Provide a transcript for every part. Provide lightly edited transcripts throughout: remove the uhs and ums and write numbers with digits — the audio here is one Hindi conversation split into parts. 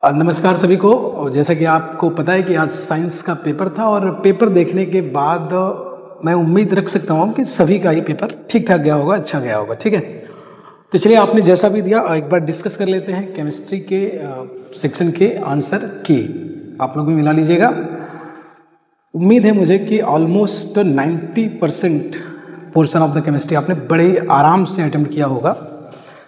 नमस्कार सभी को। और जैसा कि आपको पता है कि आज साइंस का पेपर था और पेपर देखने के बाद मैं उम्मीद रख सकता हूँ कि सभी का ही पेपर ठीक ठाक गया होगा, अच्छा गया होगा। ठीक है, तो चलिए आपने जैसा भी दिया एक बार डिस्कस कर लेते हैं केमिस्ट्री के सेक्शन के आंसर की। आप लोग भी मिला लीजिएगा। उम्मीद है मुझे कि almost 90% portion of the chemistry आपने बड़े आराम से अटेम्प्ट किया होगा।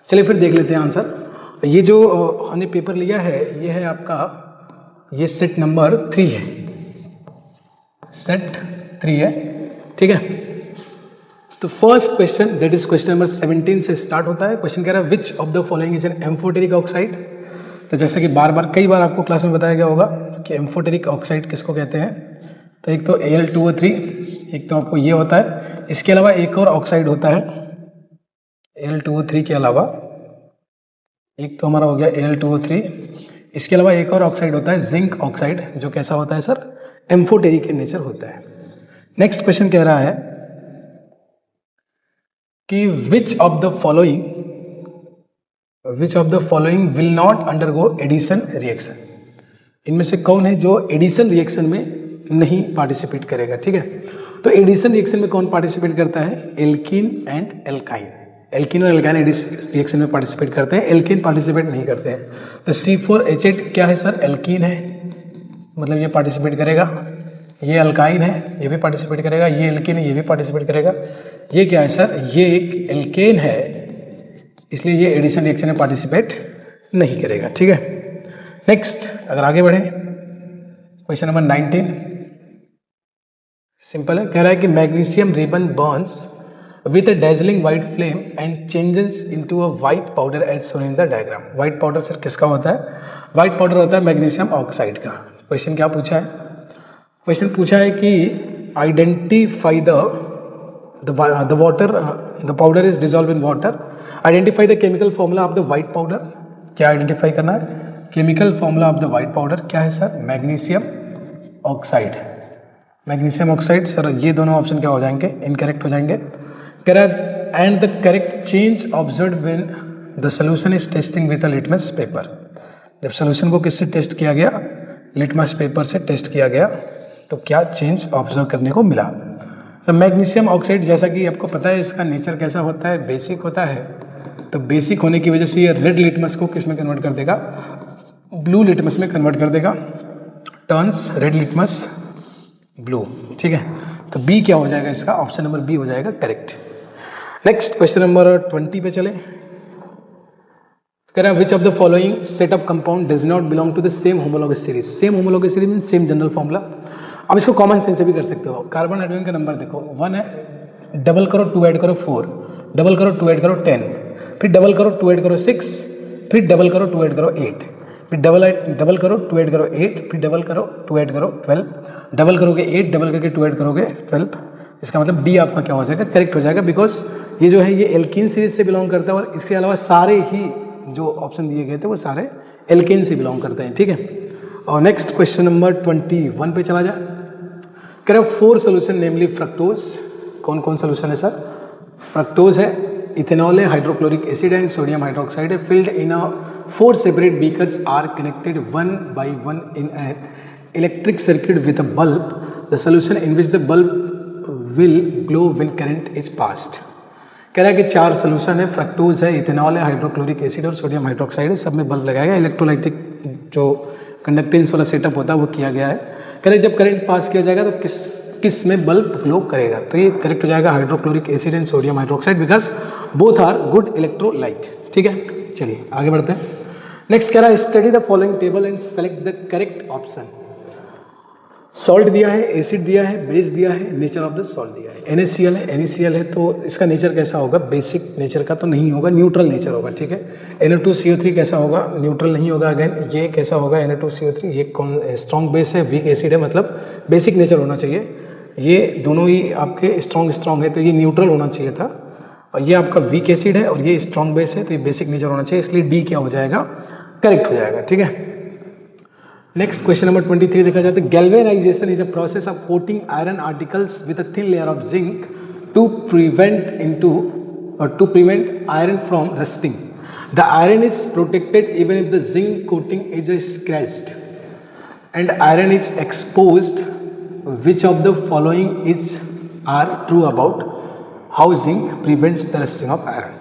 चलिए फिर देख लेते हैं आंसर। ये जो हमने पेपर लिया है ये है आपका, ये सेट नंबर 3 है, सेट 3 है। ठीक है, तो first question that is question number 17 से स्टार्ट होता है। क्वेश्चन कह रहा है which of the following is an amphoteric oxide. तो जैसा कि कई बार आपको क्लास में बताया गया होगा कि एम्फोटेरिक ऑक्साइड किसको कहते हैं। तो एक तो Al2O3, एक तो आपको ये होता है। इसके अलावा एक और ऑक्साइड होता है Al2O3 के अलावा, एक तो हमारा हो गया Al2O3। इसके अलावा एक और ऑक्साइड होता है जिंक ऑक्साइड, जो कैसा होता है सर, एम्फोटेरिक इन नेचर होता है। नेक्स्ट क्वेश्चन कह रहा है कि which of the following will not undergo addition reaction. इनमें से कौन है जो एडिशन रिएक्शन में नहीं पार्टिसिपेट करेगा। ठीक है, तो एडिशन रिएक्शन में कौन पार्टिसिपेट करता है, एल्कीन एंड एल्काइन। एल्कीन और एल्काइन एडिशन रिएक्शन में पार्टिसिपेट करते हैं, एल्कीन पार्टिसिपेट नहीं करते हैं। तो C4H8 क्या है सर, एल्कीन है, मतलब ये पार्टिसिपेट करेगा। ये अल्काइन है, ये भी पार्टिसिपेट करेगा। ये एल्कीन है, ये भी पार्टिसिपेट करेगा। ये क्या है सर, ये एक एल्केन है, इसलिए ये एडिशन रिएक्शन में पार्टिसिपेट नहीं करेगा। ठीक है, नेक्स्ट अगर आगे बढ़े, क्वेश्चन नंबर 19 सिंपल है। कह रहा है कि magnesium ribbon Burns with a dazzling white flame and changes into a white powder as shown in the diagram। white powder sir किसका होता है, white powder होता है मैग्नीशियम ऑक्साइड का। क्वेश्चन क्या पूछा है, क्वेश्चन पूछा है कि identify the water, the powder is dissolve in water, identify the chemical formula of the white powder. क्या आइडेंटिफाई करना है, chemical formula of the white powder क्या है sir, magnesium oxide. Magnesium oxide sir, ये दोनों ऑप्शन क्या हो जाएंगे, इनकरेक्ट हो जाएंगे। And the correct change observe when the solution is testing with a litmus paper. जब सॉल्यूशन को किससे टेस्ट किया गया, लिटमस पेपर से टेस्ट किया गया, तो क्या चेंज ऑब्जर्व करने को मिला। तो मैग्नीशियम ऑक्साइड जैसा कि आपको पता है इसका नेचर कैसा होता है, बेसिक होता है। तो बेसिक होने की वजह से ये रेड लिटमस को किस में कन्वर्ट कर देगा, ब्लू लिटमस में कन्वर्ट कर देगा, टर्न्स रेड लिटमस ब्लू। ठीक है, तो बी क्या हो जाएगा इसका, ऑप्शन नंबर बी हो जाएगा करेक्ट। नेक्स्ट क्वेश्चन नंबर 20 पे चले। कह रहा है which of the following set of compound does not belong to the same homologous series. Same homologous series mean same general formula. अब इसको कॉमन सेंस से भी कर सकते हो। कार्बन हाइड्रोजन का नंबर देखो 1 है, डबल करो 2 ऐड करो 4, डबल करो 2 ऐड करो 10, फिर डबल करो 2 ऐड करो 6, फिर डबल करो 2 ऐड करो 8, फिर डबल करो 2 ऐड करो 8, फिर डबल करो 2 ऐड करो 12, डबल करोगे 8, डबल करके 2 ऐड करोगे 12। इसका मतलब डी आपका क्या हो जाएगा, करेक्ट हो जाएगा, बिकॉज ये जो है ये एल्कीन सीरीज से बिलोंग करता है और इसके अलावा सारे ही जो ऑप्शन दिए गए थे वो सारे एल्केन से बिलोंग करते हैं। ठीक है, और नेक्स्ट क्वेश्चन नंबर 21 पे चला जाए। कह रहा 4 सोल्यूशन नेमली फ्रक्टोज। कौन कौन सोल्यूशन है सर, फ्रक्टोज है, इथेनॉल है, hydrochloric acid and sodium hydroxide है। Filled in a 4 separate beakers are connected 1 by 1 in an electric circuit with a bulb, the solution in which the bulb will glow when current is passed। कह रहा है कि 4 सोल्यूशन है, फ्रक्टोज है, इथेनॉल है, हाइड्रोक्लोरिक एसिड और सोडियम हाइड्रोक्साइड है। सब में बल्ब लगाया गया, इलेक्ट्रोलाइटिक जो कंडक्टेंस वाला सेटअप होता है वो किया गया है। कह रहे जब करंट पास किया जाएगा तो किस में बल्ब ग्लो करेगा। तो ये करेक्ट हो जाएगा hydrochloric acid and sodium hydroxide, because both are good electrolyte. ठीक है, चलिए आगे बढ़ते हैं। नेक्स्ट कह रहा है study the following table and select the correct option. Salt दिया है, एसिड दिया है, बेस दिया है, नेचर ऑफ द सॉल्ट दिया है। NaCl है, NaCl है, तो इसका नेचर कैसा होगा, बेसिक नेचर का तो नहीं होगा, न्यूट्रल नेचर होगा। ठीक है, Na2CO3 कैसा होगा, न्यूट्रल नहीं होगा। अगेन ये कैसा होगा, Na2CO3 ये कौन स्ट्रॉन्ग बेस है, वीक एसिड है, मतलब बेसिक नेचर होना चाहिए। ये दोनों ही आपके स्ट्रॉन्ग है, तो ये न्यूट्रल होना चाहिए था। और ये आपका वीक एसिड है और ये स्ट्रॉन्ग बेस है, तो ये बेसिक नेचर होना चाहिए, इसलिए डी क्या हो जाएगा, करेक्ट हो जाएगा। ठीक है, नेक्स्ट क्वेश्चन नंबर 23 देखा जाए तो galvanization is a process of coating iron articles with a thin layer of zinc to prevent iron from rusting. The iron is protected even if the zinc coating is scratched and iron is exposed, which of the following is are true about how zinc prevents the rusting of iron.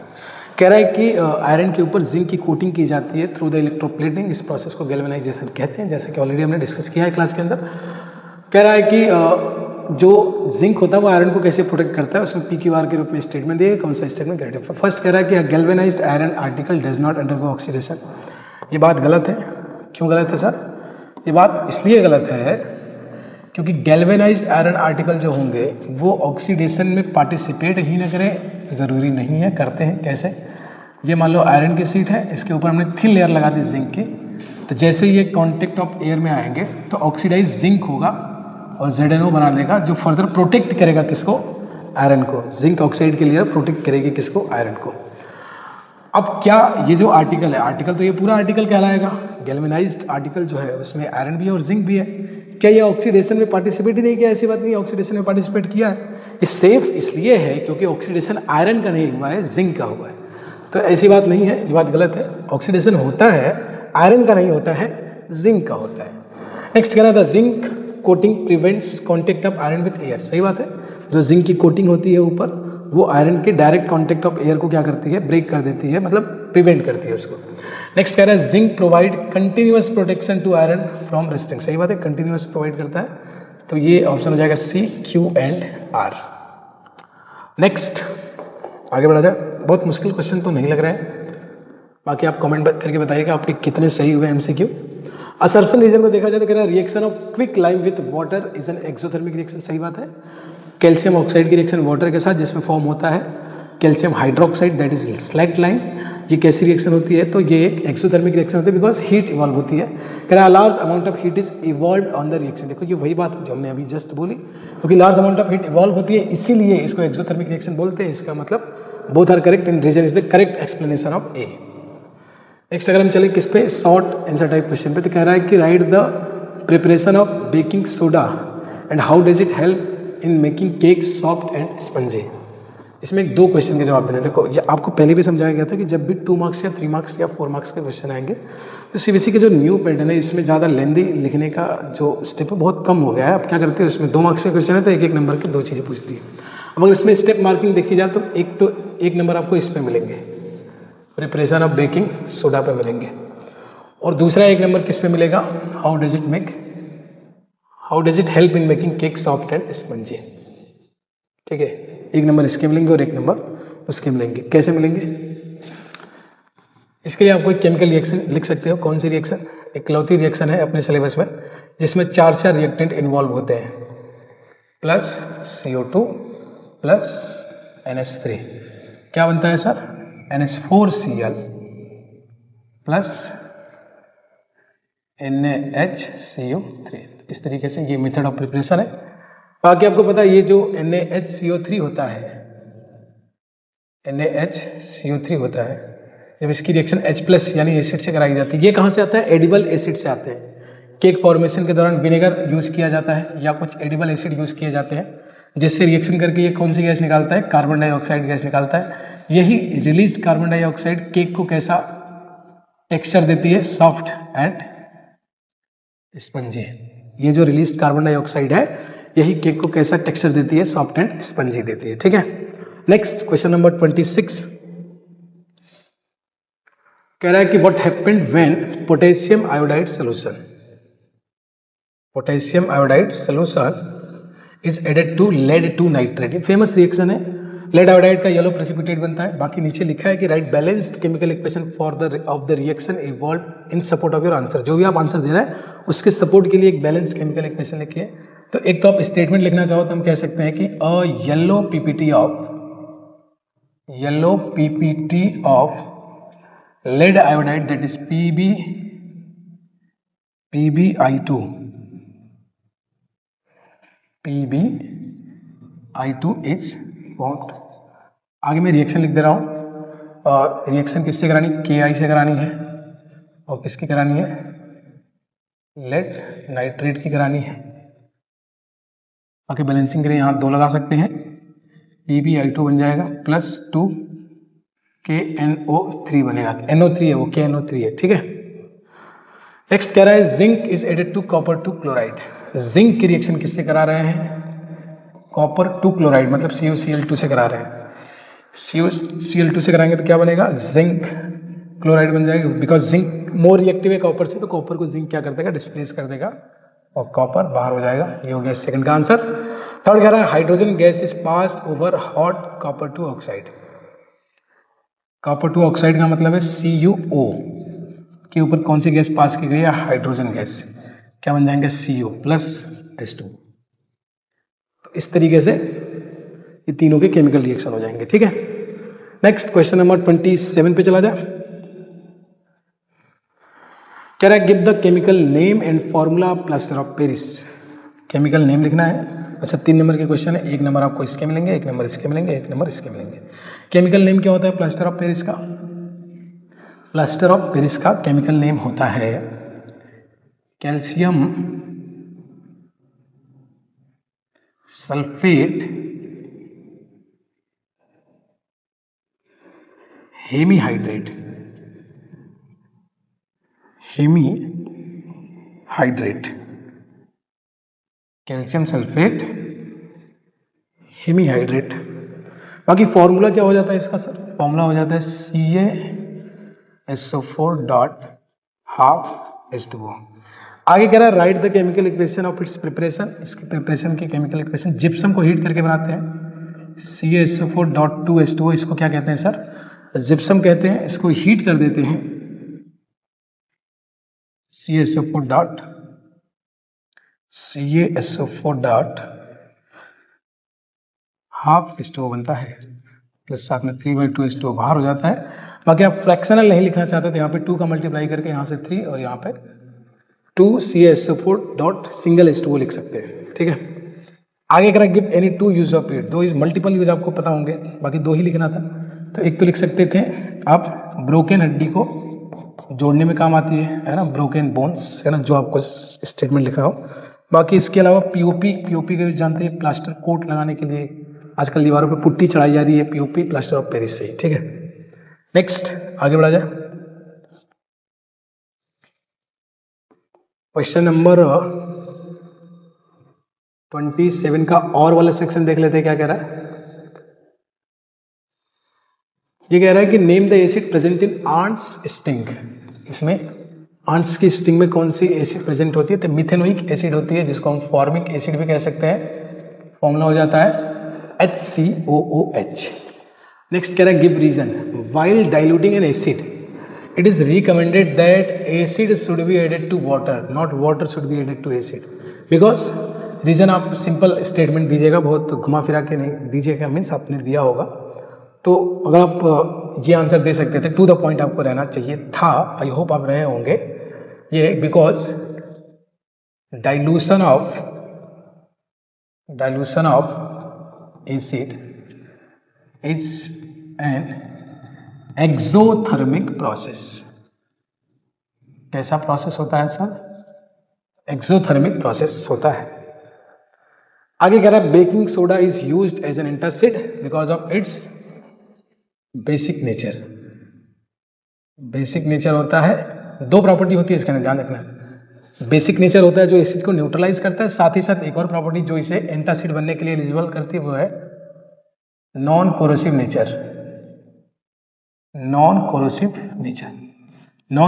कह रहा है कि आयरन के ऊपर जिंक की कोटिंग की जाती है थ्रू द इलेक्ट्रोप्लेटिंग। इस प्रोसेस को गैल्वेनाइजेशन कहते हैं, जैसे कि ऑलरेडी हमने डिस्कस किया है क्लास के अंदर। कह रहा है कि जो जिंक होता है वो आयरन को कैसे प्रोटेक्ट करता है, उसमें PQR के रूप में स्टेटमेंट दिए। कौन सा स्टेटमेंट करेक्ट है? फर्स्ट कह रहा है कि galvanized iron article does not undergo oxidation. ये बात गलत है। क्यों गलत है सर? ये बात इसलिए गलत है क्योंकि गैल्वेनाइज्ड आयरन आर्टिकल जो होंगे वो ऑक्सीडेशन में पार्टिसिपेट ही न करें, ज़रूरी नहीं है, करते हैं। कैसे? ये मान लो आयरन की शीट है, इसके ऊपर हमने थिन लेयर लगा दी जिंक की, तो जैसे ये कांटेक्ट ऑफ एयर में आएंगे तो ऑक्सीडाइज जिंक होगा और ZnO बना देगा, जो फर्दर प्रोटेक्ट करेगा किसको? आयरन को। जिंक ऑक्साइड के लिए प्रोटेक्ट करेगी किसको? आयरन को। अब क्या ये जो आर्टिकल है, आर्टिकल तो ये पूरा आर्टिकल कहलाएगा, गैल्वेनाइज्ड आर्टिकल जो है उसमें आयरन भी है और जिंक भी है। क्या ये ऑक्सीडेशन में पार्टिसिपेट ही नहीं किया? ऐसी बात नहीं, ऑक्सीडेशन में पार्टिसिपेट किया है। ये सेफ इसलिए है क्योंकि ऑक्सीडेशन आयरन का नहीं हुआ है, जिंक का हुआ है। तो ऐसी बात नहीं है, ये बात गलत है। ऑक्सीडेशन होता है, आयरन का नहीं होता है, जिंक का होता है। नेक्स्ट कह रहा था zinc coating prevents contact of iron with air. सही बात है। जो जिंक की कोटिंग होती है ऊपर, वो आयरन के डायरेक्ट कॉन्टेक्ट ऑफ एयर को क्या करती है? ब्रेक कर देती है, मतलब प्रिवेंट करती है उसको। नेक्स्ट कह रहा है zinc provide continuous protection to iron from rusting. सही बात है, कंटिन्यूअस प्रोवाइड करता है, तो ये ऑप्शन हो जाएगा C, Q and R। Next आगे बढ़ा जाए। बहुत मुश्किल क्वेश्चन तो नहीं लग रहा है, बाकी आप कमेंट करके बताइएगा आपके कितने सही हुए MCQ। असर्शन रीजन को देखा जाए तो कह रहा है reaction of quick lime with water is an exothermic reaction. सही बात है। कैल्शियम ऑक्साइड की रिएक्शन वाटर के साथ जिसमें फॉर्म होता है calcium hydroxide, that is slaked lime. ये कैसी रिएक्शन होती है? तो ये एक एक्सोथर्मिक रिएक्शन होती है बिकॉज हीट इवॉल्व होती है। कह रहा है large amount of heat is evolve on the reaction. देखो ये वही बात जो हमने अभी जस्ट बोली, क्योंकि large amount of heat evolve होती है इसीलिए इसको एक्सोथर्मिक रिएक्शन बोलते हैं। इसका मतलब both are correct and reason is the correct explanation of A। Next अगर हम चले किस पे? शॉर्ट आंसर टाइप क्वेश्चन पे, तो कह रहा है कि right the preparation of baking soda and how does it help in making cake soft and spongy. इसमें 2 क्वेश्चन के जवाब देने। देखो ये आपको पहले भी समझाया गया था कि जब भी 2 मार्क्स या 3 मार्क्स या 4 मार्क्स के क्वेश्चन आएंगे तो CBSE के जो न्यू पैटर्न है इसमें ज़्यादा लेंदी लिखने का जो स्टेप है बहुत कम हो गया है। अब क्या करते हैं, इसमें 2 मार्क्स के क्वेश्चन है तो 1-1 नंबर की 2 चीज़ें पूछती है। अब अगर इसमें स्टेप मार्किंग देखी जाए तो एक नंबर आपको इस पे मिलेंगे, प्रिपरेशन ऑफ बेकिंग सोडा पे मिलेंगे, और दूसरा 1 नंबर किस पे मिलेगा? How does it help in making cake soft and spongy. ठीक है, 1 नंबर इसके मिलेंगे और 1 नंबर उसके मिलेंगे। कैसे मिलेंगे? इसके लिए आपको एक केमिकल रिएक्शन लिख सकते हो। कौन सी रिएक्शन? इकलौती रिएक्शन है अपने सिलेबस में जिसमें 4 रिएक्टेंट इन्वॉल्व होते हैं, प्लस CO2 प्लस NH3। क्या बनता है सर? NH4Cl plus NaHCO3। इस तरीके से ये मेथड ऑफ प्रिपरेशन है। बाकी आपको पता है ये जो NaHCO3 होता है, NaHCO3 होता है, जब इसकी रिएक्शन H+ यानी एसिड से कराई जाती है, ये कहाँ से आता है? एडिबल एसिड से आते हैं। केक फॉर्मेशन के दौरान विनेगर यूज किया जाता है या कुछ एडिबल एसिड यूज किए जाते हैं, जिससे रिएक्शन करके ये कौन सी गैस निकालता है? कार्बन डाइऑक्साइड गैस निकालता है। यही रिलीज्ड कार्बन डाइऑक्साइड केक को कैसा टेक्सचर देती है? Soft and spongy. ये जो रिलीज्ड कार्बन डाइऑक्साइड है यही केक को कैसा टेक्सचर देती है? सॉफ्ट एंड स्पंजी देती है। ठीक है। नेक्स्ट क्वेश्चन नंबर 26 कह रहा है कि what happened when potassium iodide solution is added to lead two nitrate. ये फेमस रिएक्शन है। लेड आयोडाइड का येलो प्रेसिपिटेट बनता है। बाकी नीचे लिखा है कि write balanced chemical equation of the reaction involve in support of your answer. जो भी आप आंसर दे रहे हैं उसके सपोर्ट के लिए एक बैलेंस्ड केमिकल इक्वेशन लिखिए। तो एक तो आप स्टेटमेंट लिखना चाहो तो हम कह सकते हैं कि a yellow PPT of lead iodide, that is PbI2 is formed। आगे मैं रिएक्शन लिख दे रहा हूं और रिएक्शन किससे करानी? Ki से करानी है और किसकी करानी है? लेड नाइट्रेट की करानी है। आगे बैलेंसिंग के लिए यहां 2 लगा सकते हैं। PbI2 बन जाएगा +2 KNO3 बनेगा, NO3 है वो, KNO3 है, ठीक है। नेक्स्ट कह रहा है zinc is added to copper two chloride. Zinc की रिएक्शन किससे करा रहे हैं? कॉपर टू क्लोराइड, मतलब CuCl2 से करा रहे हैं। CuCl2 से कराएंगे तो क्या बनेगा? जिंक क्लोराइड बन जाएगा, बिकॉज जिंक मोर रिएक्टिव है कॉपर से, तो कॉपर को जिंक क्या कर देगा? डिस्प्लेस कर देगा और कॉपर बाहर हो जाएगा। ये हो गया सेकंड का आंसर। थर्ड कह रहा है hydrogen gas is passed over hot copper two oxide. Copper two oxide का मतलब है CuO के ऊपर कौन सी गैस पास की गई है? Hydrogen gas. क्या बन जाएंगे? Cu plus H2। तो इस तरीके से ये तीनों के केमिकल रिएक्शन हो जाएंगे, ठीक है। नेक्स्ट क्वेश्चन नंबर 27 पे चला जाए। कह रहा है give the chemical name and formula plaster of Paris. Chemical name लिखना है। अच्छा 3 नंबर के क्वेश्चन है, 1 नंबर आपको इसके मिलेंगे, 1 नंबर इसके मिलेंगे, 1 नंबर इसके मिलेंगे। केमिकल नेम क्या होता है प्लास्टर ऑफ पेरिस का? प्लास्टर ऑफ पेरिस का केमिकल नेम होता है calcium sulphate hemihydrate. Hemihydrate, calcium sulphate hemihydrate. बाकी फॉर्मूला क्या हो जाता है इसका सर? फॉर्मूला हो जाता है CaSO4 डॉट हाफ H2O। आगे कह रहा है right the chemical equation of its preparation. इसकी प्रिपरेशन की केमिकल इक्वेशन, जिप्सम को हीट करके बनाते हैं CaSO4 डॉट 2H2O, इसको क्या कहते हैं सर? जिप्सम कहते हैं। इसको हीट कर देते हैं CaSO4 डॉट हाफ H2O बनता है, प्लस साथ में 3/2 H2O बाहर हो जाता है। बाकी आप फ्रैक्शनल नहीं लिखना चाहते तो यहाँ पे 2 का मल्टीप्लाई करके यहाँ से 3 और यहाँ पे 2 CaSO4 डॉट सिंगल H2O लिख सकते हैं, ठीक है। आगे करा give any 2 use of it. 2 multiple use आपको पता होंगे, बाकी 2 ही लिखना था। तो एक तो लिख सकते थे आप ब्रोकन हड्डी को जोड़ने में काम आती है ना, ब्रोकन बोन्स है ना, जो आपको स्टेटमेंट लिखा हो। बाकी इसके अलावा पीओपी के जानते हैं, प्लास्टर कोट लगाने के लिए आजकल दीवारों पे पुट्टी चढ़ाई जा रही है, पीओपी प्लास्टर ऑफ पेरिस से, ठीक है। नेक्स्ट आगे बढ़ा जाए। क्वेश्चन नंबर 27 का और वाला सेक्शन देख लेते हैं क्या कह रहा है। ये कह रहा है कि name the acid present in ants sting. इसमें आंट्स की स्टिंग में कौन सी एसिड प्रेजेंट होती है? तो मिथेनोइक एसिड होती है, जिसको हम फॉर्मिक एसिड भी कह सकते हैं। फॉर्मूला हो जाता है HCOOH। नेक्स्ट कह रहा है give reason while diluting an acid it is recommended that acid should be added to water, not water should be added to acid. Because reason आप सिंपल स्टेटमेंट दीजिएगा, बहुत घुमा फिरा के नहीं दीजिएगा, मीन्स आपने दिया होगा। तो अगर आप ये आंसर दे सकते थे, टू द पॉइंट आपको रहना चाहिए था, आई होप आप रहे होंगे। ये because dilution of acid is an exothermic process. कैसा प्रोसेस होता है सर? एक्सोथर्मिक प्रोसेस होता है। आगे कह रहा है baking soda is used as an antacid because of its basic nature. Basic nature होता है, 2 प्रॉपर्टी होती है इसके अंदर, ध्यान रखना। बेसिक नेचर होता है जो एसिड को न्यूट्रलाइज करता है, साथ ही साथ एक और प्रॉपर्टी जो इसे एंटासिड बनने के लिए एलिजिबल करती है वो है non corrosive nature. Non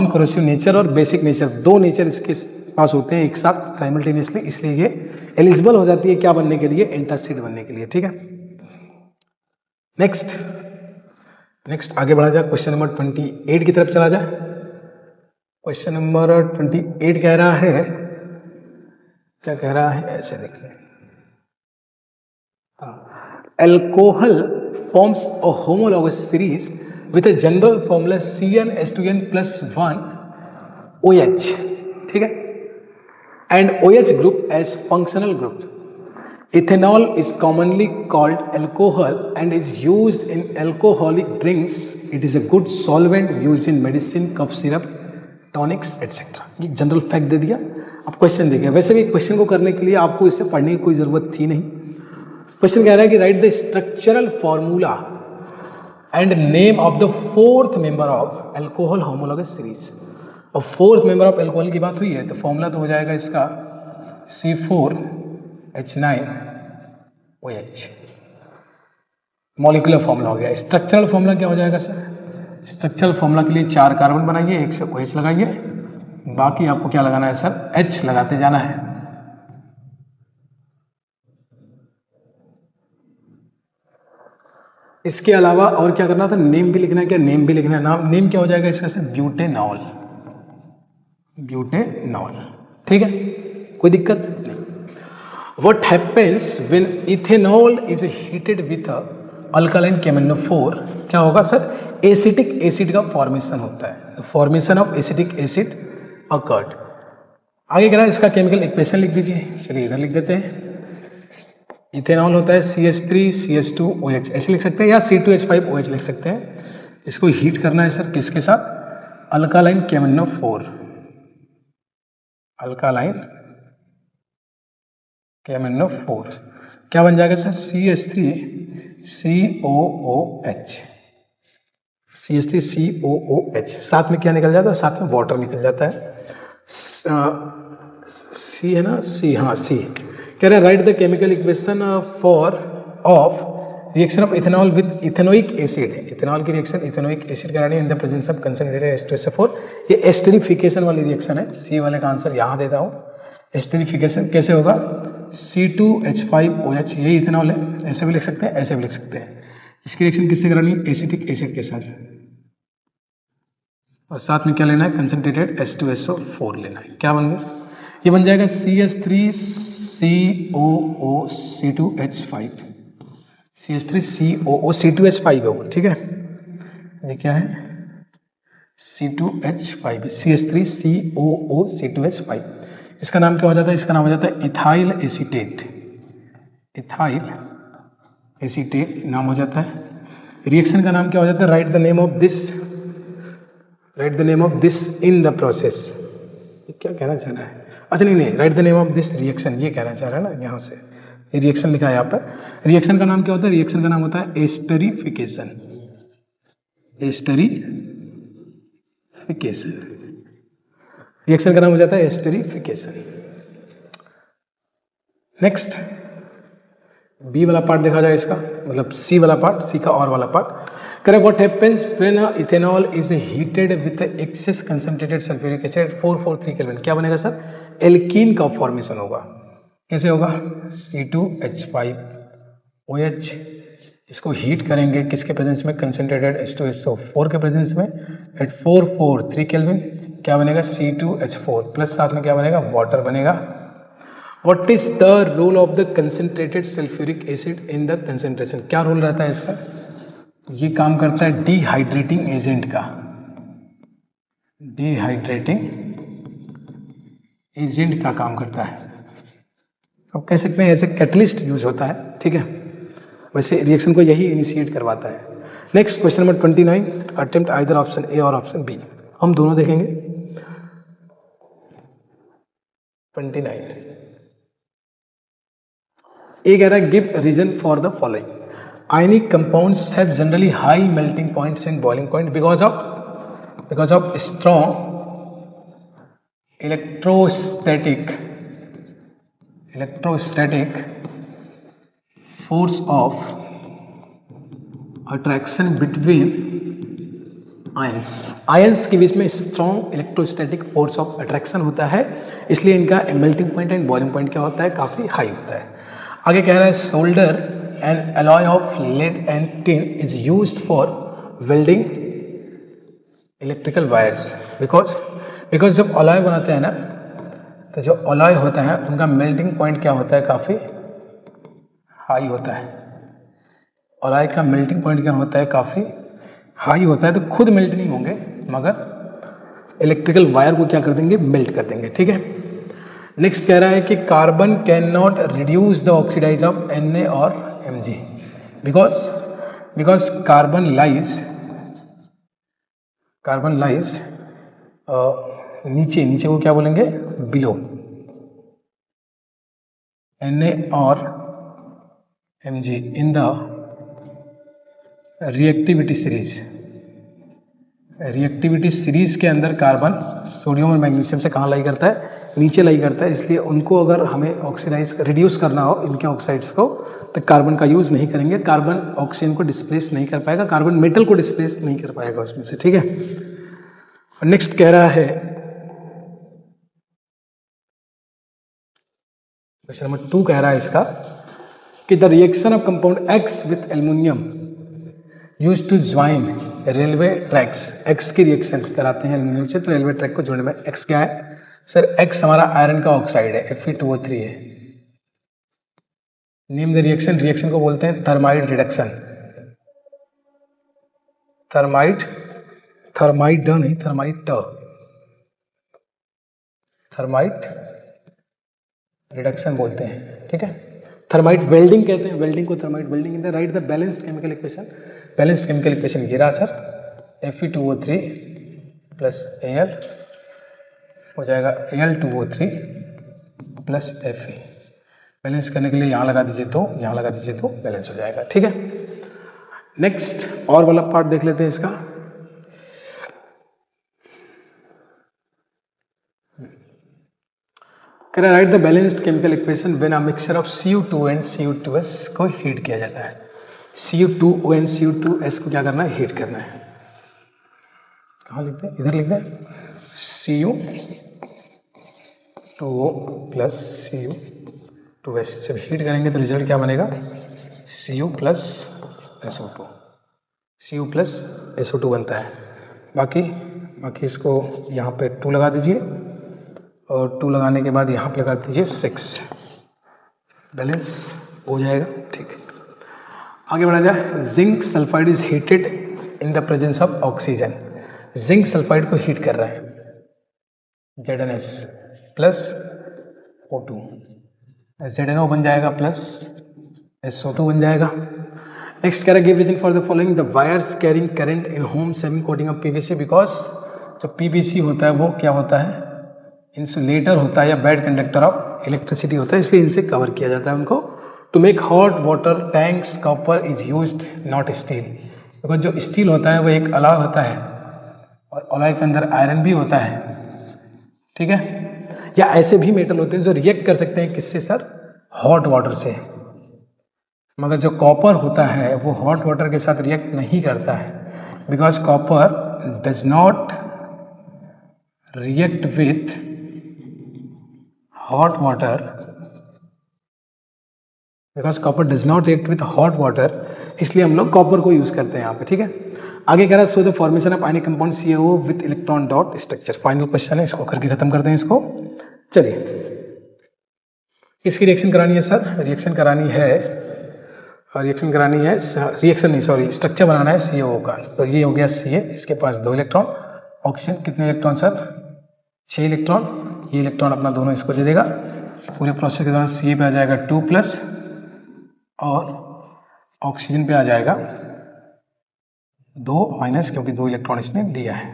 corrosive nature और बेसिक नेचर, 2 नेचर इसके पास होते हैं एक साथ साइमल्टेनियसली, इसलिए ये एलिजिबल हो जाती है क्या बनने के लिए? एंटासिड बनने के लिए, ठीक है। नेक्स्ट आगे बढ़ा जाए, क्वेश्चन नंबर 28 की तरफ चला जाए। क्वेश्चन नंबर 28 कह रहा है, क्या कह रहा है ऐसे देखिए, alcohol forms a homologous series with a general formula CnH2n+1 OH, ठीक है, and OH group as functional group. Ethanol is commonly called alcohol and is used in alcoholic drinks. It is a good solvent used in medicine, cough syrup, tonics, etc. ये जनरल फैक्ट दे दिया। अब क्वेश्चन देखिए, वैसे भी क्वेश्चन को करने के लिए आपको इसे पढ़ने की कोई जरूरत थी नहीं। क्वेश्चन कह रहा है कि right the structural formula and name of the fourth member of alcohol homologous series. और फोर्थ मेंबर ऑफ एल्कोहल की बात हुई है तो फॉर्मूला तो हो जाएगा इसका C4H9OH, मॉलिकुलर फॉर्मूला हो गया। स्ट्रक्चरल फॉर्मूला क्या हो जाएगा सर? स्ट्रक्चरल फॉर्मूला के लिए 4 कार्बन बनाइए, एक से OH लगाइए, बाकी आपको क्या लगाना है सर? H लगाते जाना है। इसके अलावा और क्या करना था? नेम भी लिखना है। क्या नेम भी लिखना है? नाम नेम क्या हो जाएगा इसका सर? Butanol, butanol. ठीक है, कोई दिक्कत नहीं। What happens when ethanol is heated with a alkaline KMnO4? क्या होगा सर? एसिटिक एसिड का फॉर्मेशन होता है, formation of acetic acid occurred. आगे कह रहा है इसका केमिकल इक्वेशन लिख दीजिए। चलिए इधर लिख देते हैं। इथेनॉल होता है CH3CH2OH, ऐसे लिख सकते हैं, या C2H5OH लिख सकते हैं। इसको हीट करना है सर किसके साथ? Alkaline KMnO4, alkaline KMnO4। क्या बन जाएगा सर? CH3COOH, CH3COOH। साथ में क्या निकल जाता है? साथ में वाटर निकल जाता है। सी है ना, सी, हाँ सी। कह रहे हैं right the chemical equation for of reaction of ethanol with ethanoic acid. Ethanol की रिएक्शन इथेनोइक एसिड करानी है in the presence of concentrated H2SO4। ये एस्टरिफिकेशन वाली रिएक्शन है। सी वाले का आंसर यहां देता हूं। एस्टरिफिकेशन कैसे होगा? C2H5OH, यही इथेनॉल है, ऐसे भी लिख सकते हैं, ऐसे भी लिख सकते हैं। इसकी रिएक्शन किससे करानी है? एसिटिक एसिड के साथ, और साथ में क्या लेना है? कंसंट्रेटेड H2SO4 लेना है। क्या बन गया? ये बन जाएगा CH3COOC2H5, CH3COOC2H5 है, ठीक है। ये क्या है? C2H5, CH3COOC2H5। इसका नाम क्या हो जाता है? इसका नाम हो जाता है इथाइल एसीटेट, इथाइल एसीटेट नाम हो जाता है। रिएक्शन का नाम क्या हो जाता है? Right the name of this, right the name of this in the process. क्या कहना चाह रहा है? अच्छा नहीं, right the name of this reaction, ये कहना चाह रहा है ना, यहाँ से ये रिएक्शन लिखा है यहाँ पर। रिएक्शन का नाम क्या होता है? रिएक्शन का नाम होता है एस्टरिफिकेशन, एस्टरिफिकेशन। रिएक्शन का नाम हो जाता है एस्टरिफिकेशन। नेक्स्ट बी वाला पार्ट देखा जाए इसका, मतलब सी वाला पार्ट, सी का और वाला part. Correct. What happens when ethanol is heated with excess concentrated sulphuric acid 443 kelvin? क्या बनेगा सर? एल्कीन का फॉर्मेशन होगा। कैसे होगा? C2H5OH, इसको हीट करेंगे किसके प्रेजेंस में? कंसंट्रेटेड H2SO4 के प्रेजेंस में एट 443 केल्विन। क्या बनेगा? C2H4 प्लस साथ में क्या बनेगा? वाटर बनेगा। What is the role of the concentrated sulfuric acid in the concentration? क्या रोल रहता है इसका? ये काम करता है डिहाइड्रेटिंग एजेंट का, डिहाइड्रेटिंग एजेंट का काम करता है। अब कह सकते हैं ऐसे कैटलिस्ट यूज होता है, ठीक है। वैसे रिएक्शन को यही इनिशिएट करवाता है। Next question number 29, attempt either option A और ऑप्शन बी। हम दोनों देखेंगे। 29 ए कह रहा है give reason for the following. Ionic compounds have generally high melting points and boiling point because of strong electrostatic force of attraction between ions. Ions के बीच में strong electrostatic force of attraction होता है, इसलिए इनका melting point and boiling point क्या होता है? काफी हाई होता है। आगे कह रहा है solder and alloy of lead and tin is used for welding electrical wires because जब अलॉय बनाते हैं ना, तो जो अलॉय होता है उनका मेल्टिंग पॉइंट क्या होता है? काफी हाई होता है। अलॉय का मेल्टिंग पॉइंट क्या होता है? काफी हाई होता है। तो खुद मेल्ट नहीं होंगे मगर इलेक्ट्रिकल वायर को क्या कर देंगे? मेल्ट कर देंगे, ठीक है। नेक्स्ट कह रहा है कि carbon can not reduce the oxidize of Na और Mg बिकॉज कार्बन लाइज नीचे को क्या बोलेंगे? बिलो। Na और Mg in the reactivity series के अंदर कार्बन सोडियम और मैग्नीशियम से कहाँ लाई करता है, नीचे लाई करता है, इसलिए उनको अगर हमें ऑक्सीडाइज रिड्यूस करना हो इनके ऑक्साइड्स को तो कार्बन का यूज नहीं करेंगे, कार्बन ऑक्सीजन को डिस्प्लेस नहीं कर पाएगा, कार्बन मेटल को डिस्प्लेस नहीं कर पाएगा उसमें से, ठीक है। नेक्स्ट कह रहा है क्वेश्चन नंबर 2 कह रहा है इसका कि the reaction of compound X with aluminium use to join railway tracks, X की रिएक्शन कराते हैं एल्युमिनियम से तो रेलवे ट्रैक को जोड़ने में, एक्स क्या है सर, एक्स हमारा आयरन का ऑक्साइड है, Fe2O3 है। नेम द रिएक्शन, रिएक्शन को बोलते हैं थर्माइड रिडक्शन, थर्माइड नहीं, थर्माइट रिडक्शन बोलते हैं, ठीक है। थर्माइट वेल्डिंग कहते हैं, वेल्डिंग को थर्माइट वेल्डिंग कहते हैं। Right the balanced chemical equation, balanced chemical equation ये रहा सर, Fe2O3 प्लस Al हो जाएगा Al2O3 प्लस Fe। बैलेंस करने के लिए यहाँ लगा दीजिए तो यहाँ लगा दीजिए तो बैलेंस हो जाएगा, ठीक है। नेक्स्ट और वाला पार्ट देख लेते हैं इसका। Can write the balanced chemical equation when a mixture of Cu2 and Cu2s को हीट किया जाता है। Cu2 एंड Cu2s को क्या करना है, हीट करना है। कहाँ लिखते हैं, इधर लिखते हैं, Cu2O प्लस Cu2s जब हीट करेंगे तो रिजल्ट क्या बनेगा, Cu प्लस SO2 बनता है। बाकी इसको यहाँ पे 2 लगा दीजिए और 2 लगाने के बाद यहाँ पे लगा दीजिए 6, बैलेंस हो जाएगा, ठीक है। आगे बढ़ा जाए। Zinc sulphide is heated in the presence of oxygen, zinc sulphide को हीट कर रहा है, ZnS प्लस O2, ZnO बन जाएगा प्लस SO2 बन जाएगा। नेक्स्ट कह रहा है give reason for the following, the wires carrying current in homes having coating of PVC, because जो PVC होता है वो क्या होता है, इंसुलेटर होता है या बैड कंडक्टर ऑफ इलेक्ट्रिसिटी होता है, इसलिए इनसे कवर किया जाता है उनको। To make hot water tanks copper is used not steel, because जो स्टील होता है वो एक अलॉय होता है और अलॉय के अंदर आयरन भी होता है, ठीक है। या ऐसे भी मेटल होते हैं जो रिएक्ट कर सकते हैं किससे सर, हॉट वाटर से, मगर जो कॉपर होता है वो हॉट वाटर के साथ रिएक्ट नहीं करता है, because copper does not react with hot water, because copper does not react with hot water, इसलिए हम लोग कॉपर को यूज करते हैं यहाँ पे, ठीक है। आगे कह रहा है so the formation of ionic compound CaO with electron dot structure, final question है, इसको करके खत्म करते हैं इसको। चलिए किसकी रिएक्शन करानी है सर, रिएक्शन करानी है स्ट्रक्चर बनाना है CaO का। तो ये हो गया Ca, इसके पास 2 इलेक्ट्रॉन, ऑक्सीजन कितने इलेक्ट्रॉन सर, 6 इलेक्ट्रॉन, ये इलेक्ट्रॉन अपना दोनों इसको दे देगा। पूरे प्रोसेस के दौरान Ca पे आ जाएगा 2 प्लस और ऑक्सीजन पे आ जाएगा 2 माइनस, क्योंकि 2 इलेक्ट्रॉन इसने दिया है।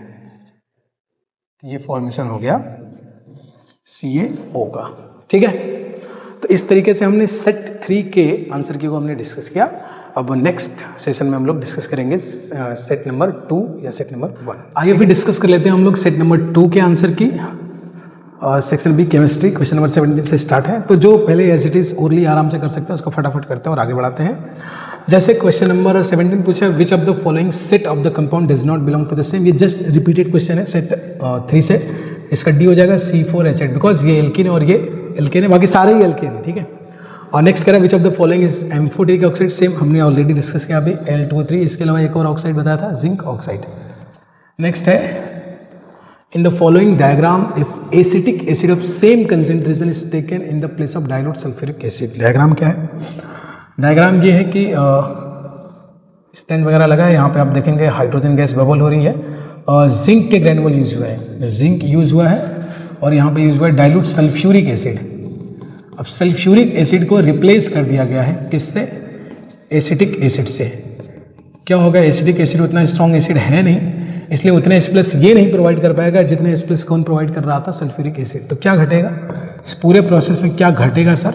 ये फॉर्मेशन हो गया CaO का, ठीक है। तो इस तरीके से हमने सेट 3 के आंसर की को हमने डिस्कस किया। अब नेक्स्ट सेशन में हम लोग डिस्कस करेंगे सेट नंबर 2 या सेट नंबर 1। आइए फिर डिस्कस कर लेते हैं हम लोग सेट नंबर 2 के आंसर की। Section B chemistry, question number 17 से स्टार्ट है। तो जो पहले एज इट इज ओरली आराम से कर सकते हैं उसको फटाफट करते हैं और आगे बढ़ाते हैं। जैसे क्वेश्चन नंबर 17 पूछा which of the following set of the compound does not belong to the same, ये जस्ट रिपीटेड क्वेश्चन है सेट 3 से। इसका डी हो जाएगा C4H8, बिकॉज ये एल्कीन है और ये एल्केन है, बाकी सारे ही एल्केन है, ठीक है। और नेक्स्ट कह रहा है which of the following is amphoteric oxide, same हमने ऑलरेडी डिस्कस किया अभी Al2O3, इसके अलावा एक और ऑक्साइड बताया था जिंक ऑक्साइड। नेक्स्ट है in the following diagram if acetic acid of same concentration is taken in the place of dilute sulphuric acid. Diagram क्या है, डायग्राम ये है कि स्टैंड वगैरह लगा है, यहाँ पे आप देखेंगे हाइड्रोजन गैस बबल हो रही है और जिंक के ग्रेनुअल यूज हुआ है, जिंक यूज हुआ है और यहाँ पे यूज हुआ है डाइल्यूट सल्फ्यूरिक एसिड। अब सल्फ्यूरिक एसिड को रिप्लेस कर दिया गया है किससे, एसिटिक एसिड से। क्या होगा, एसिटिक एसिड उतना स्ट्रॉन्ग एसिड है नहीं, इसलिए उतना H+ ये नहीं प्रोवाइड कर पाएगा जितने H+ कौन प्रोवाइड कर रहा था, सल्फ्यूरिक एसिड। तो क्या घटेगा इस पूरे प्रोसेस में, क्या घटेगा sir,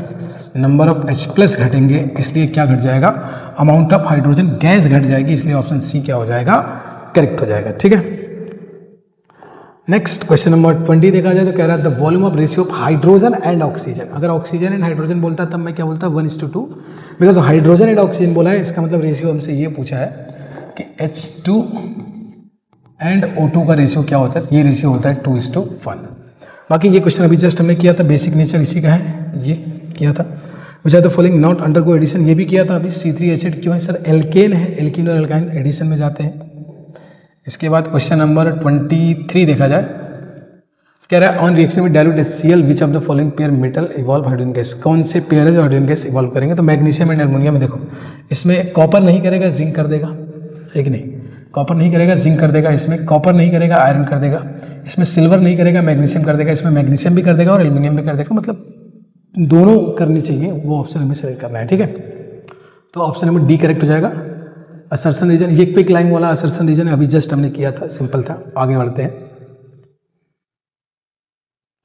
number of H plus घटेंगे, इसलिए क्या घट जाएगा, अमाउंट ऑफ हाइड्रोजन गैस घट जाएगी, इसलिए ऑप्शन सी क्या हो जाएगा, करेक्ट हो जाएगा। ठीक है, नेक्स्ट क्वेश्चन नंबर 20 देखा जाए तो कह रहा है the volume of ratio of hydrogen and oxygen. अगर ऑक्सीजन एंड हाइड्रोजन बोलता तब मैं क्या बोलता 1:2, बिकॉज हाइड्रोजन एंड ऑक्सीजन बोला है, इसका मतलब रेशियो हमसे ये पूछा है कि H2 एंड O2 का रेशियो क्या होता है, ये रेशियो होता है 2:1। बाकी ये क्वेश्चन अभी जस्ट हमने किया था, बेसिक नेचर इसी का है, ये किया था। Which are the following not undergo addition, ये भी किया था अभी। C3 एसिड क्यों है सर, एल्केन है, एल्कीन और एल्काइन एडिशन में जाते हैं। इसके बाद क्वेश्चन नंबर 23 देखा जाए, कह रहा है ऑन रिएक्शन में dilute HCl which of the following pair metal evolve hydrogen gas, कौन से पेयर है जो हाइड्रोजन गैस इवॉल्व करेंगे, तो मैग्नीशियम एंड एल्युमिनियम। देखो इसमें कॉपर नहीं करेगा, जिंक कर देगा, है कि नहीं, कॉपर नहीं करेगा, जिंक कर देगा, इसमें कॉपर नहीं करेगा, आयरन कर देगा, इसमें सिल्वर नहीं करेगा, मैग्नीशियम कर देगा, इसमें मैग्नीशियम भी कर देगा और एल्युमिनियम भी कर देगा, मतलब दोनों करनी चाहिए, वो ऑप्शन हमें सेलेक्ट करना है। ठीक है, तो ऑप्शन नंबर डी करेक्ट हो जाएगा। असर्शन रीजन, ये क्विक लाइन वाला असर्शन रीजन अभी जस्ट हमने किया था, सिंपल था। आगे बढ़ते हैं,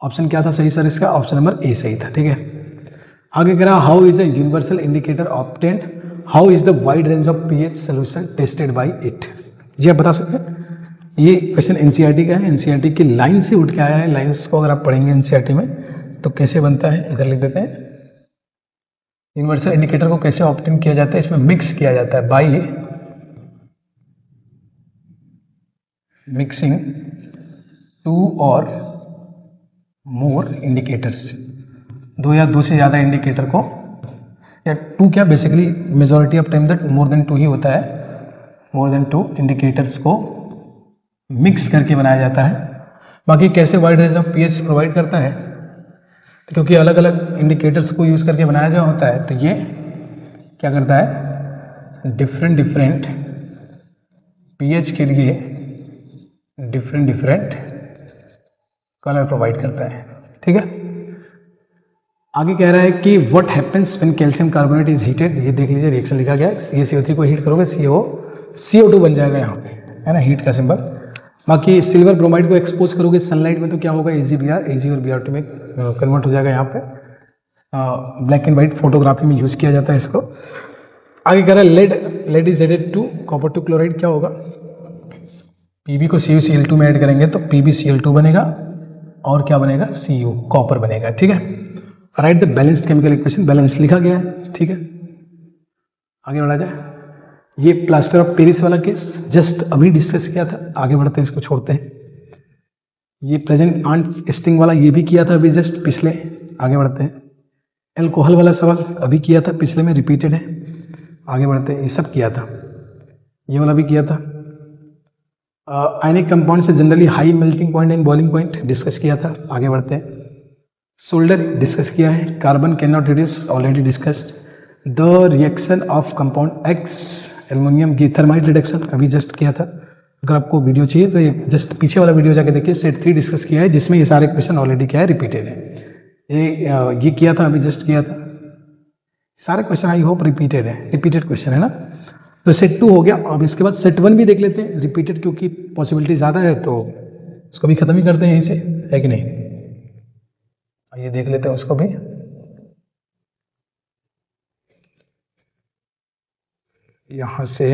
ऑप्शन क्या था सही सर इसका, ऑप्शन नंबर ए सही था। ठीक है, आगे कह रहा how is a universal indicator obtained, how is the wide range of pH solution tested by it. जी आप बता सकते हैं, ये क्वेश्चन एनसीईआरटी का है, एनसीईआरटी की लाइन से उठ के आया है। लाइंस को अगर आप पढ़ेंगे एनसीईआरटी में तो कैसे बनता है, इधर लिख देते हैं, यूनिवर्सल इंडिकेटर को कैसे ऑब्टेन किया जाता है, इसमें मिक्स किया जाता है बाय मिक्सिंग 2 और मोर इंडिकेटर्स, 2 या 2 से ज़्यादा इंडिकेटर को, या 2 क्या, basically majority of time that more than 2 ही होता है, मोर देन 2 इंडिकेटर्स को मिक्स करके बनाया जाता है। बाकी कैसे wide range of pH provide करता है, तो क्योंकि अलग अलग इंडिकेटर्स को यूज़ करके बनाया जा होता है, तो ये क्या करता है, डिफरेंट पीएच के लिए डिफरेंट कलर प्रोवाइड करता है। ठीक है, आगे कह रहा है कि what happens when calcium carbonate is heated, ये देख लीजिए रिएक्शन लिखा गया है, CaCO3 को हीट करोगे CO2 बन जाएगा यहाँ पे, है ना, हीट का सिंबल। बाकी सिल्वर ब्रोमाइड को एक्सपोज करोगे सनलाइट में तो क्या होगा, AgBr, Ag और Br2 में कन्वर्ट हो जाएगा। यहाँ पे ब्लैक एंड व्हाइट फोटोग्राफी में यूज किया जाता है इसको। आगे कह रहा है lead is added to copper 2 chloride, क्या होगा, Pb को CuCl2 में ऐड करेंगे तो PbCl2 बनेगा और क्या बनेगा, Cu कॉपर बनेगा। ठीक है, right the balanced chemical equation, balance लिखा गया है। ठीक है, आगे बढ़ा जाए, ये प्लास्टर ऑफ पेरिस वाला केस जस्ट अभी डिस्कस किया था, आगे बढ़ते हैं, इसको छोड़ते हैं। ये प्रेजेंट आंट स्टिंग वाला ये भी किया था अभी जस्ट पिछले, आगे बढ़ते हैं। एल्कोहल वाला सवाल अभी किया था पिछले में, रिपीटेड है, आगे बढ़ते हैं। ये सब किया था, ये वाला भी किया था। आयनिक कंपाउंड से generally high melting point and boiling point discuss किया था, आगे बढ़ते हैं। सोल्डर डिस्कस किया है, carbon can not reduce already discussed. The reaction of compound x aluminium की थर्माइट रिडक्शन अभी जस्ट किया था। अगर आपको वीडियो चाहिए तो ये जस्ट पीछे वाला वीडियो जाके देखिए, सेट 3 डिस्कस किया है, जिसमें ये सारे क्वेश्चन ऑलरेडी क्या है, रिपीटेड है। ये किया था अभी जस्ट किया था, सारे क्वेश्चन आई होप रिपीटेड है, रिपीटेड क्वेश्चन है ना। तो सेट 2 हो गया, अब इसके बाद सेट 1 भी देख लेते हैं, रिपीटेड क्योंकि पॉसिबिलिटी ज़्यादा है तो उसको भी खत्म ही करते हैं यहीं से, है कि नहीं। ये देख लेते हैं उसको भी। यहां से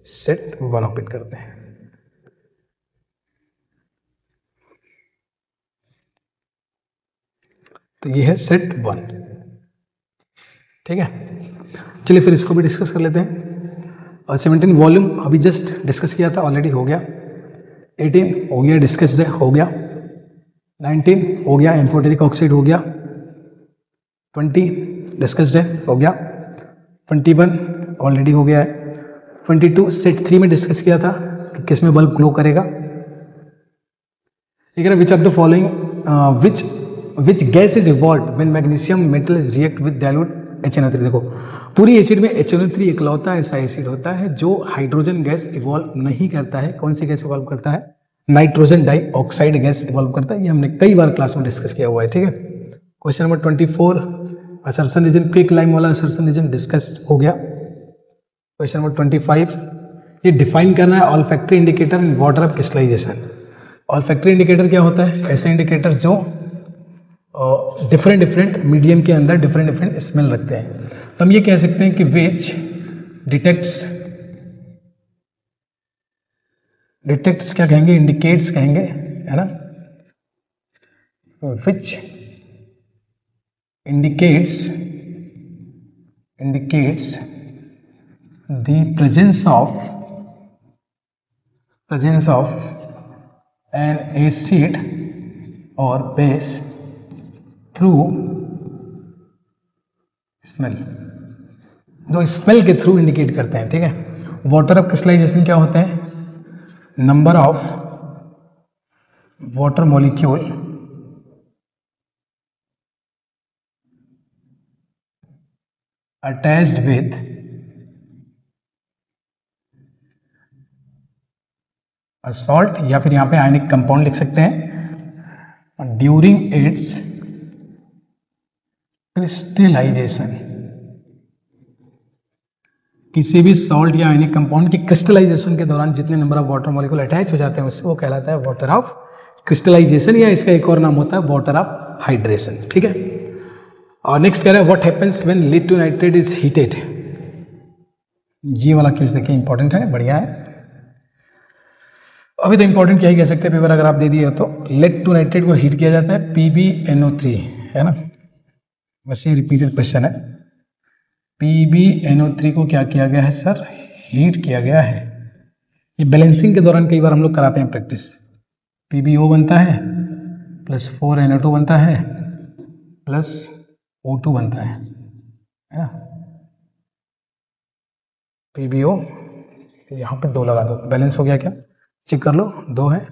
सेट 1 ओपन करते हैं। तो ये है सेट 1, ठीक है। चलिए फिर इसको भी डिस्कस कर लेते हैं। और 17 वॉल्यूम अभी जस्ट डिस्कस किया था, ऑलरेडी हो गया। 18 हो गया, डिस्कस्ड है, हो गया। 19 हो गया, एम्फोटेरिक ऑक्साइड हो गया। 20 डिस्कस्ड है, हो गया। 21 ऑलरेडी हो गया है। 22 सेट 3 में डिस्कस किया था कि किस में बल्ब ग्लो करेगा। ठीक है, which of the following which gas is evolve when magnesium metal is react with dilute HNO3। देखो पूरी एसिड में HNO3 इकलौता ऐसा एसिड होता है जो हाइड्रोजन गैस इवॉल्व नहीं करता है। कौन सी गैस इवॉल्व करता है? नाइट्रोजन डाइऑक्साइड गैस इवॉल्व करता है। ये हमने कई बार क्लास में डिस्कस किया हुआ है, ठीक है। Question number 24 assertion reason, quick lime वाला असर्शन रीजन डिस्कस्ड हो गया। क्वेश्चन नंबर 25 ये डिफाइन करना है olfactory indicator in water of crystallization. Olfactory indicator क्या होता है? ऐसे इंडिकेटर जो डिफरेंट डिफरेंट मीडियम के अंदर डिफरेंट डिफरेंट स्मेल रखते हैं। तो हम ये कह सकते हैं कि विच डिटेक्ट्स क्या कहेंगे, इंडिकेट्स कहेंगे, है ना, which indicates the presence of N acid और बेस थ्रू स्मेल, जो स्मेल के थ्रू इंडिकेट करते हैं, ठीक है। वाटर ऑफ क्रिस्टलाइजेशन क्या होते हैं, number of water molecule attached with a salt, या फिर यहां पे आयनिक कंपाउंड लिख सकते हैं, ड्यूरिंग इट्स क्रिस्टलाइजेशन। किसी भी सॉल्ट या आयनिक कंपाउंड की क्रिस्टलाइजेशन के दौरान जितने number of water molecule attach हो जाते हैं उससे वो कहलाता है वाटर ऑफ क्रिस्टलाइजेशन, या इसका एक और नाम होता है वाटर ऑफ हाइड्रेशन, ठीक है। और नेक्स्ट कह रहा है what happens when lead two nitrate is heated. ये वाला केस देखिए इंपॉर्टेंट है, बढ़िया है। अभी तो इंपॉर्टेंट क्या ही कह सकते हैं, पेपर अगर आप दे दिए हो तो। लेड टू नाइट्रेट को हीट किया जाता है PbNO3, है ना, वैसे रिपीटेड क्वेश्चन है। PbNO3 को क्या किया गया है सर, हीट किया गया है। ये बैलेंसिंग के दौरान कई बार हम लोग कराते हैं प्रैक्टिस। PbO बनता है प्लस 4NO2 बनता है प्लस O2 बनता है ना। PbO यहाँ पे 2 लगा दो, बैलेंस हो गया क्या, चेक कर लो, 2 है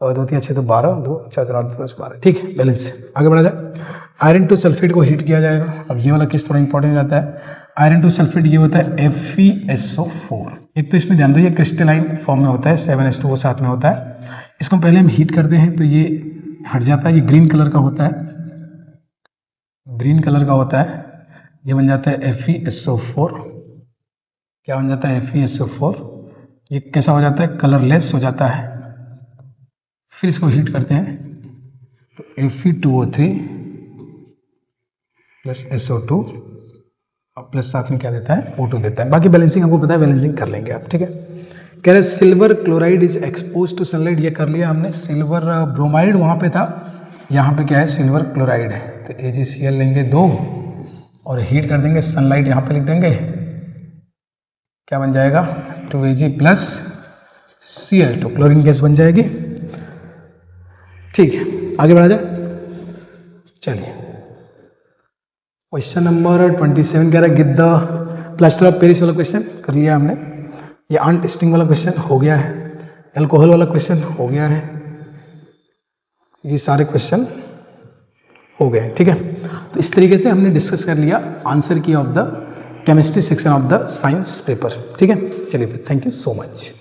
और 2 3 अच्छे तो 12, 2 4 10 12, ठीक है, बैलेंस। आगे बढ़ा जाए। आयरन टू सल्फेट को हीट किया जाएगा। अब ये वाला केस थोड़ा इंपॉर्टेंट रहता है। आयरन टू सल्फेट ये होता है FeSO4। एक तो इसमें ध्यान दो ये क्रिस्टलाइन फॉर्म में होता है, 7H2O साथ में होता है। इसको पहले हम हीट करते हैं तो ये हट जाता है, ये ग्रीन कलर का होता है, ग्रीन कलर का होता है, ये बन जाता है FeSO4। क्या बन जाता है, FeSO4। ये कैसा हो जाता है, कलरलेस हो जाता है। फिर इसको हीट करते हैं तो Fe2O3 प्लस SO2 और प्लस साथ में क्या देता है, O2 देता है। बाकी बैलेंसिंग आपको पता है, बैलेंसिंग कर लेंगे आप, ठीक है। कह रहे silver chloride is expose to sunlight, ये कर लिया हमने। सिल्वर ब्रोमाइड वहां पे था, यहाँ पे क्या है, सिल्वर क्लोराइड है। तो AgCl लेंगे 2 और हीट कर देंगे, सनलाइट यहाँ पे लिख देंगे, क्या बन जाएगा 2Ag plus Cl2, chlorine gas बन जाएगी, ठीक है। आगे बढ़ा जाए, चलिए। क्वेश्चन नंबर 27 कह रहा है give the plaster of Paris वाला क्वेश्चन कर लिया हमने। ये अंट स्टिंग वाला क्वेश्चन हो गया है, एल्कोहल वाला क्वेश्चन हो गया है, ये सारे क्वेश्चन हो गए, ठीक है। तो इस तरीके से हमने डिस्कस कर लिया आंसर की of the chemistry section of the science paper, ठीक है। चलिए, थैंक यू सो मच।